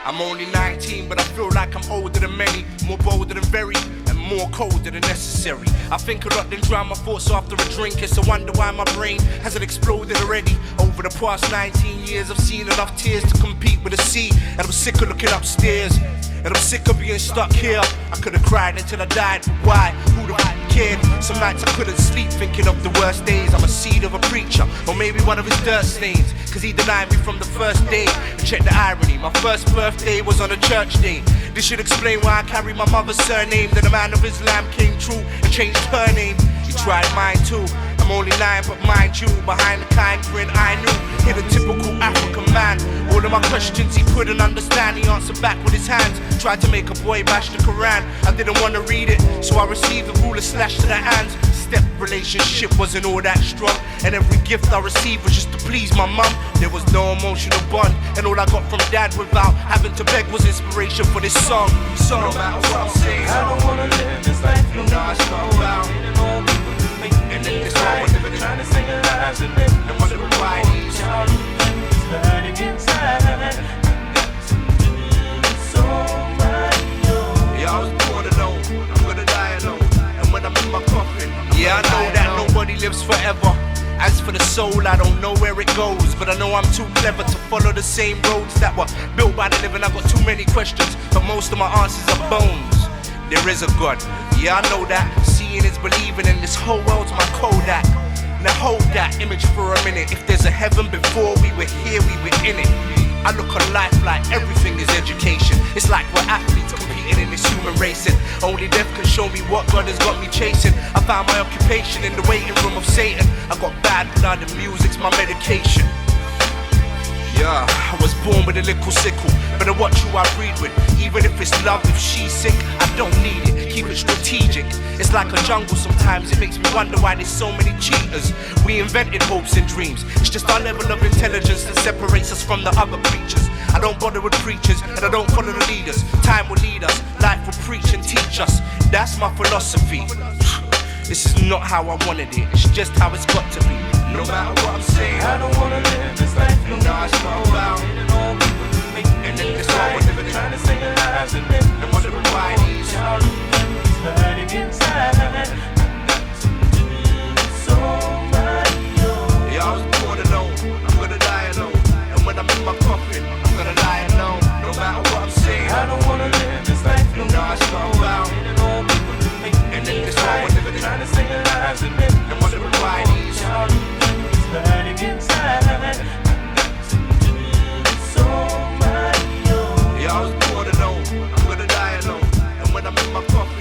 I'm only 19, but I feel like I'm older than many, more bolder than very, and more colder than necessary. I think a lot, then drown my thoughts after a drink. It's a wonder why my brain hasn't exploded already. Over the past 19 years, I've seen enough tears to compete with the sea, and I'm sick of looking upstairs, and I'm sick of being stuck here. I could've cried until I died, but why? Who the f*** cared? Some nights I couldn't sleep thinking of the worst days. I'm a seed of a preacher, or maybe one of his dirt stains, cause he denied me from the first day. And check the irony, my first birthday was on a church day. This should explain why I carry my mother's surname. Then a man of Islam came true and changed her name. He tried mine too. I'm only 9, but mind you, behind the kind grin I knew, hid a typical African man. All of my questions he couldn't understand, he answered back with his hands. Tried to make a boy bash the Quran. I didn't want to read it, so I received the ruler slashed to the hands. Step relationship wasn't all that strong, and every gift I received was just to please my mum. There was no emotional bond, and all I got from dad without having to beg was inspiration for this song. So no matter what I'm saying, I don't wanna live this life no more. it's not about and then this one was living trying to sing a lives and live. and wondering why these Hurting inside. So yeah, I was born alone, I'm gonna die alone. And when I'm in my coffin, yeah, I know that nobody lives forever. As for the soul, I don't know where it goes, but I know I'm too clever to follow the same roads that were built by the living. I've got too many questions, but most of my answers are bones. There is a God, yeah, I know that. Seeing is believing, and this whole world's my Kodak. Now hold that image for a minute. If there's a heaven before we were here, we were in it. I look on life like everything is education. It's like we're athletes competing in this human racing. Only death can show me what God has got me chasing. I found my occupation in the waiting room of Satan. I got bad blood and music's my medication. Yeah, I was born with a little sickle, but I watch who I breed with. Even if it's love, if she's sick, I don't need it. Keep it strategic. It's like a jungle sometimes. It makes me wonder why there's so many cheaters. We invented hopes and dreams. It's just our level of intelligence that separates us from the other creatures. I don't bother with preachers, and I don't follow the leaders. Time will lead us, life will preach and teach us. That's my philosophy. This is not how I wanted it, it's just how it's got to be. No matter what I'm saying, I don't wanna live this life no more. it's not about and then this one was living trying to sing a lives and live. and wondering why these Hurting inside. So yeah, I was born alone, I'm gonna die alone. And when I'm in my coffin, I'm gonna die alone. No matter what I'm saying, I don't wanna live this life no more. it's not about and then this one was living trying to sing a lives and live. and wondering why these Hurting inside. So yeah, I was born alone, I'm gonna die alone. And when I'm in my coffin,